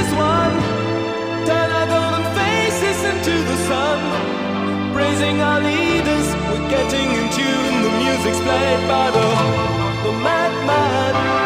as one. Turn our golden faces into the sun. Praising our leaders, we're getting in tune. The music's played by the madman.